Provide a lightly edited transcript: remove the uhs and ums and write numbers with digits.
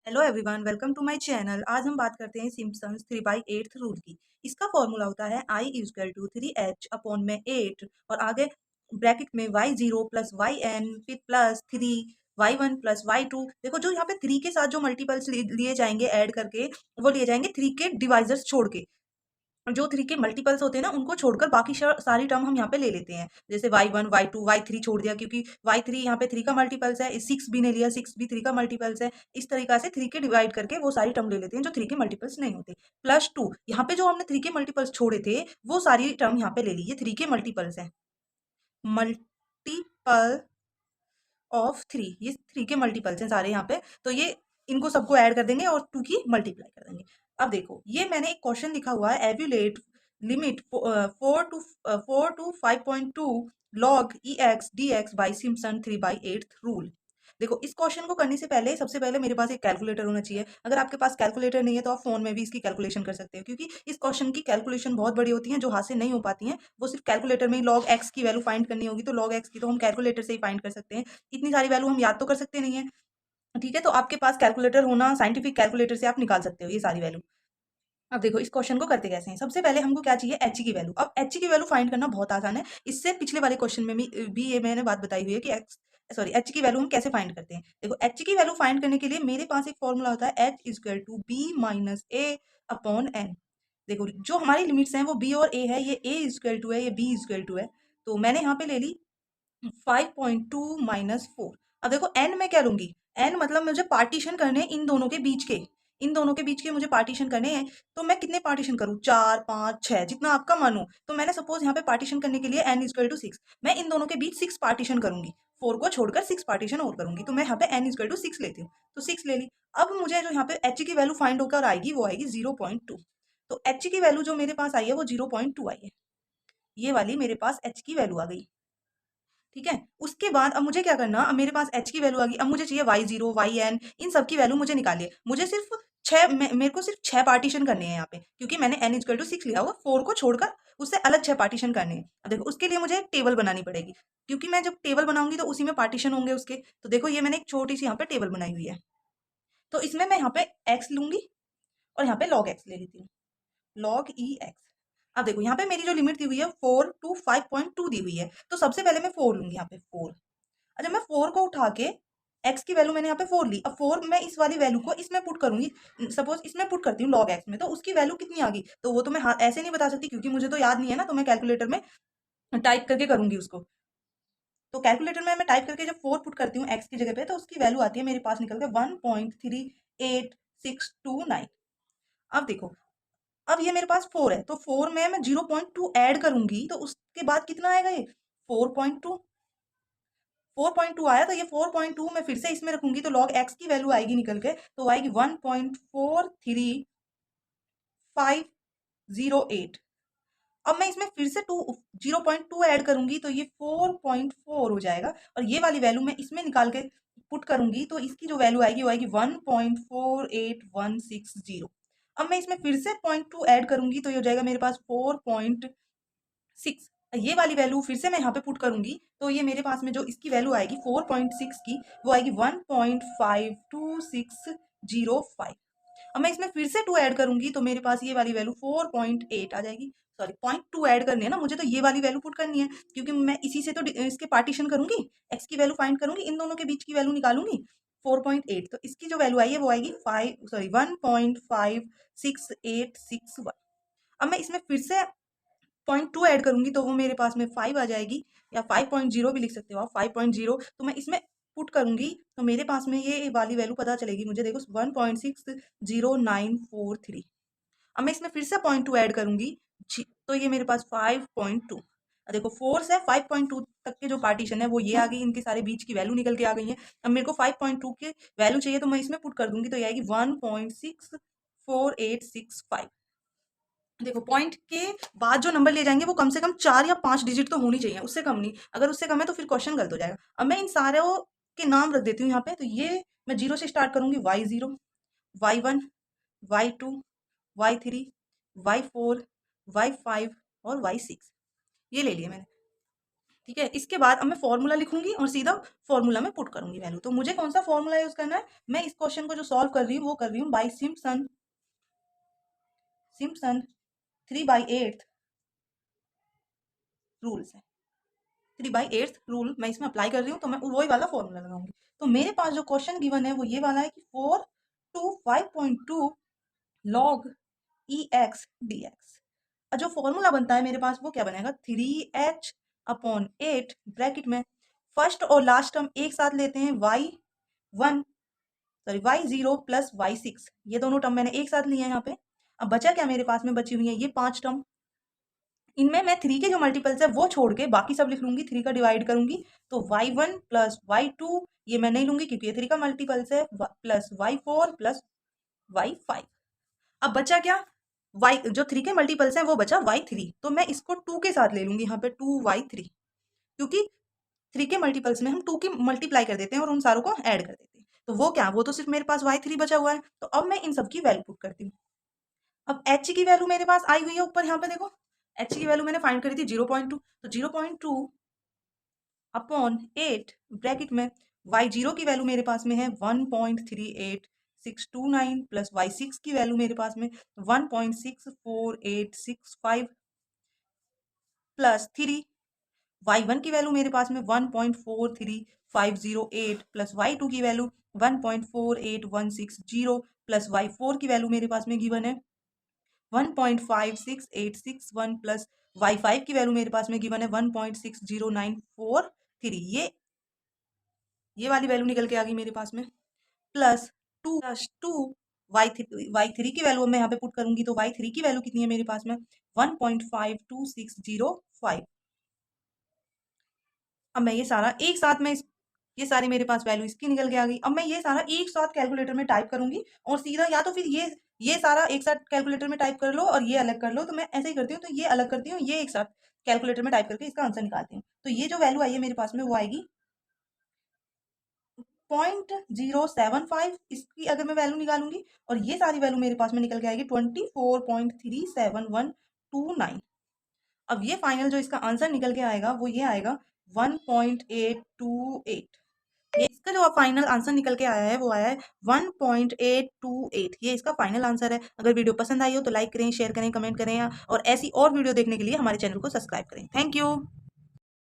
Hello everyone, welcome to my channel. आज हम बात करते हैं सिम्पसन्स 3/8 रूल की। इसका फॉर्मूला होता है I equal to 3h upon में 8 और आगे ब्रैकेट में y0 प्लस yn फिर प्लस 3 y1 प्लस y2। देखो जो यहाँ पे 3 के साथ जो मल्टीपल्स लिए जाएंगे ऐड करके, वो लिए जाएंगे 3 के डिवाइजर्स छोड़ के। जो 3 के मल्टीपल्स होते हैं ना, उनको छोड़कर बाकी सारी टर्म हम यहाँ पे ले लेते हैं। जैसे y1 y2 y3 छोड़ दिया क्योंकि y3 यहाँ पे 3 का मल्टीपल्स है, 6 भी नहीं लिया, 6 भी 3 का मल्टीपल्स है। इस तरीका से 3 के डिवाइड करके वो सारी टर्म ले लेते हैं जो 3 के मल्टीपल्स नहीं होते। +2 यहाँ पे जो हमने 3 के मल्टीपल्स छोड़े थे वो सारी टर्म यहाँ पे ले ली। ये 3 के मल्टीपल्स है, मल्टीपल ऑफ 3, ये 3 के मल्टीपल्स हैं सारे यहाँ पे। तो ये इनको सबको ऐड कर देंगे और 2 की मल्टीप्लाई कर देंगे। अब देखो ये मैंने एक क्वेश्चन लिखा हुआ है, evaluate limit 4 to 5.2 log ex dx by Simpson 3/8 rule. देखो इस क्वेश्चन को करने से पहले सबसे पहले मेरे पास एक कैलकुलेटर होना चाहिए। अगर आपके पास कैलकुलेटर नहीं है तो आप फोन में भी इसकी कैलकुलेशन कर सकते हो, क्योंकि इस क्वेश्चन की कैलकुलेशन बहुत बड़ी होती है जो हाथ से नहीं हो पाती हैं। वो सिर्फ कैलकुलेटर में ही लॉग एक्स की वैल्यू फाइंड करनी होगी, तो लॉग एक्स की तो हम कैलकुलेटर से ही फाइंड कर सकते हैं। इतनी सारी वैल्यू हम याद तो कर सकते नहीं है, ठीक है। तो आपके पास कैलकुलेटर होना, साइंटिफिक कैलकुलेटर से आप निकाल सकते हो ये सारी वैल्यू। अब देखो इस क्वेश्चन को करते कैसे हैं। सबसे पहले हमको क्या चाहिए, एच की वैल्यू। अब एच की वैल्यू फाइंड करना बहुत आसान है। इससे पिछले वाले क्वेश्चन में भी ये मैंने बात बताई हुई है कि एच की वैल्यू हम कैसे फाइंड करते हैं। देखो एच की वैल्यू फाइंड करने के लिए मेरे पास एक फॉर्मूला होता है, H equal to B minus A upon N. देखो जो हमारी लिमिट्स हैं वो बी और ए है, ये ए इक्वल टू है, ये बी इक्वल टू है। तो मैंने यहाँ पे ले ली 5.2 माइनस 4। अब देखो एन में क्या लूंगी, एन मतलब मुझे पार्टीशन करने हैं इन दोनों के बीच के, इन दोनों के बीच के मुझे पार्टीशन करने हैं। तो मैं कितने पार्टीशन करूँ, 4 5 6, जितना आपका मन हो। तो मैंने सपोज यहाँ पे पार्टीशन करने के लिए एन इक्वल टू 6, मैं इन दोनों के बीच 6 पार्टीशन करूंगी। 4 को छोड़कर 6 पार्टीशन और करूंगी, तो मैं यहाँ पे एन इक्वल टू 6 लेती हूँ। तो 6 ले ली। अब मुझे जो यहाँ पे एच की वैल्यू फाइंड होकर आएगी वो आएगी 0.2। तो एच की वैल्यू जो मेरे पास आई है वो 0.2 आई है। ये वाली मेरे पास एच की वैल्यू आ गई, ठीक है। उसके बाद अब मुझे क्या करना, अब मेरे पास एच की वैल्यू आ गई। अब मुझे चाहिए y0 yn, इन सब की वैल्यू मुझे निकालिए। मुझे सिर्फ मेरे को सिर्फ 6 पार्टीशन करने हैं यहाँ पे, क्योंकि मैंने n इक्वल टू 6 लिया हुआ। 4 को छोड़कर उससे अलग 6 पार्टीशन करने हैं। अब देखो उसके लिए मुझे एक टेबल बनानी पड़ेगी, क्योंकि मैं जब टेबल बनाऊंगी तो उसी में पार्टीशन होंगे उसके। तो देखो ये मैंने एक छोटी सी यहाँ पे टेबल बनाई हुई है। तो इसमें मैं यहाँ पे x लूंगी और यहाँ पे log x ले लेती हूँ, log ई एक्स। अब देखो यहाँ पे मेरी जो लिमिट दी हुई है 4 to 5.2 दी हुई है। तो सबसे पहले मैं 4 लूंगी यहाँ पे 4। अच्छा मैं 4 को उठा के, x की वैल्यू मैंने यहाँ पे 4 ली। अब 4 मैं इस वाली वैल्यू को इसमें पुट करूंगी। सपोज इसमें पुट करती हूँ log x में, तो उसकी वैल्यू कितनी आ गई। तो वो तो मैं ऐसे नहीं बता सकती क्योंकि मुझे तो याद नहीं है ना, तो मैं कैलकुलेटर में टाइप करके करूंगी उसको। तो कैलकुलेटर में मैं टाइप करके जब 4 पुट करती हूँ x की जगह पे, तो उसकी वैल्यू आती है मेरे पास निकल के 1.38629। अब देखो अब ये मेरे पास 4 है, तो 4 में मैं 0.2 ऐड करूंगी, तो उसके बाद कितना आएगा, ये 4.2। 4.2 आया, तो ये 4.2 मैं फिर से इसमें रखूंगी, तो log x की वैल्यू आएगी निकल के, तो आएगी 1.43508। अब मैं इसमें फिर से 0.2 ऐड करूंगी, तो ये 4.4 हो जाएगा। और ये वाली वैल्यू मैं इसमें निकाल के पुट करूंगी, तो इसकी जो वैल्यू आएगी वो आएगी 1.48160। अब मैं इसमें फिर से 0.2 ऐड करूंगी, तो ये हो जाएगा मेरे पास 4.6। ये वाली वैल्यू फिर से मैं यहाँ पे पुट करूंगी, तो ये मेरे पास में जो इसकी वैल्यू आएगी 4.6 की, वो आएगी 1.52605। अब मैं इसमें फिर से 2 ऐड करूंगी, तो मेरे पास ये वाली वैल्यू 4.8 आ जाएगी। सॉरी 0.2 ऐड करनी है ना मुझे, तो ये वाली वैल्यू पुट करनी है, क्योंकि मैं इसी से तो इसके पार्टीशन करूंगी, एक्स की वैल्यू फाइंड करूंगी, इन दोनों के बीच की वैल्यू निकालूंगी 4.8। तो इसकी जो वैल्यू आई है वो आएगी 1.56861। अब मैं इसमें फिर से 0.2 ऐड करूंगी, तो वो मेरे पास में 5 आ जाएगी, या 5.0 भी लिख सकते हो आप, 5.0। तो मैं इसमें पुट करूंगी, तो मेरे पास में ये वाली वैल्यू पता चलेगी मुझे। देखो 1.60943। अब मैं इसमें फिर से 0.2 ऐड करूंगी, तो ये मेरे पास 5.2। देखो 4 से 5.2 तक के जो पार्टीशन है वो ये आ गई, इनके सारे बीच की वैल्यू निकल के आ गई है। अब मेरे को 5.2 के वैल्यू चाहिए, तो मैं इसमें पुट कर दूंगी, तो ये आएगी 1.64865। देखो पॉइंट के बाद जो नंबर ले जाएंगे वो कम से कम 4 या 5 डिजिट तो होनी चाहिए, उससे कम नहीं। अगर उससे कम है तो फिर क्वेश्चन गलत हो जाएगा। अब मैं इन सारों के नाम रख देती हूँ यहाँ पे। तो ये मैं 0 से स्टार्ट करूंगी, y0 y1 y2 y3 y4 y5 और y6, ये ले लिया मैंने। ठीक है, इसके बाद अब मैं फॉर्मूला लिखूंगी और सीधा फॉर्मूला में पुट करूंगी वैल्यू। तो मुझे कौन सा फॉर्मूला यूज करना है, मैं इस क्वेश्चन को जो सॉल्व कर रही हूँ वो कर रही हूँ बाई सिम्पसन सिम्पसन 3/8 रूल से। 3/8 रूल मैं इसमें अप्लाई कर रही हूँ, तो मैं वही वाला फॉर्मूला लगाऊंगी। तो मेरे पास जो क्वेश्चन गिवन है वो ये वाला है कि 4 to 5.2 log EX dx। और जो फॉर्मूला बनता है मेरे पास वो क्या बनेगा, 3h/8 ब्रैकेट में फर्स्ट और लास्ट टर्म एक साथ लेते हैं, y0 प्लस y6, ये दोनों टर्म मैंने एक साथ लिए हैं यहाँ पे। अब बचा क्या मेरे पास में, बची हुई है ये 5 टर्म। इनमें मैं 3 के जो मल्टीपल्स है वो छोड़ के बाकी सब लिख लूंगी, 3 का डिवाइड करूंगी तो y1 प्लस y2, ये मैं नहीं लूंगी क्योंकि ये 3 का मल्टीपल्स है, प्लस y4 प्लस y5। अब बचा क्या, y जो 3 के मल्टीपल्स हैं वो बचा y3, तो मैं इसको 2 के साथ ले लूंगी यहाँ पे 2y3, क्योंकि 3 के मल्टीपल्स में हम 2 की मल्टीप्लाई कर देते हैं और उन सारों को ऐड कर देते हैं। तो वो क्या, वो तो सिर्फ मेरे पास y3 बचा हुआ है। तो अब मैं इन सब की वैल्यू पुट करती हूँ। अब h की वैल्यू मेरे पास आई हुई है ऊपर, यहाँ पे देखो h की वैल्यू मैंने फाइंड करी थी 0.2, तो 0.2 अपॉन 8 ब्रैकेट में y0 की वैल्यू मेरे पास में है 1.38629 प्लस y6 की वैल्यू मेरे पास में 1.64865 प्लस 3, y1 की वैल्यू मेरे पास में 1.43508 प्लस y2 की वैल्यू 1.48160 प्लस y4 की वैल्यू मेरे पास में गिवन है 1.56861 प्लस y5 की वैल्यू मेरे पास में गिवन है 1.60943। ये वाली वैल्यू निकल के आ गई मेरे पास में, प्लस 2 y3 की वैल्यू मैं यहाँ पे पुट करूंगी तो y3 की वैल्यू कितनी है मेरे पास में 1.52605। अब मैं ये सारा एक साथ में ये सारी मेरे पास वैल्यू इसकी निकल के आ गई। अब मैं ये सारा एक साथ कैलकुलेटर में टाइप करूंगी और सीधा, या तो फिर ये सारा एक साथ कैलकुलेटर में टाइप कर लो और ये अलग कर लो, तो मैं ऐसे ही करती हूँ, तो ये अलग करती हूँ, ये एक साथ कैलकुलेटर में टाइप करके इसका आंसर निकालती हूँ। तो ये जो वैल्यू आई है मेरे पास में वो आएगी 0.075, इसकी अगर मैं वैल्यू निकालूंगी, और ये सारी वैल्यू मेरे पास में निकल के आएगी 24.37129। अब ये फाइनल जो इसका आंसर निकल के आएगा वो ये आएगा 1.828। ये इसका जो फाइनल आंसर निकल के आया है वो आया है 1.828। ये इसका फाइनल आंसर है। अगर वीडियो पसंद आई हो तो लाइक करें, शेयर करें, कमेंट करें, और ऐसी और वीडियो देखने के लिए हमारे चैनल को सब्सक्राइब करें। Thank you.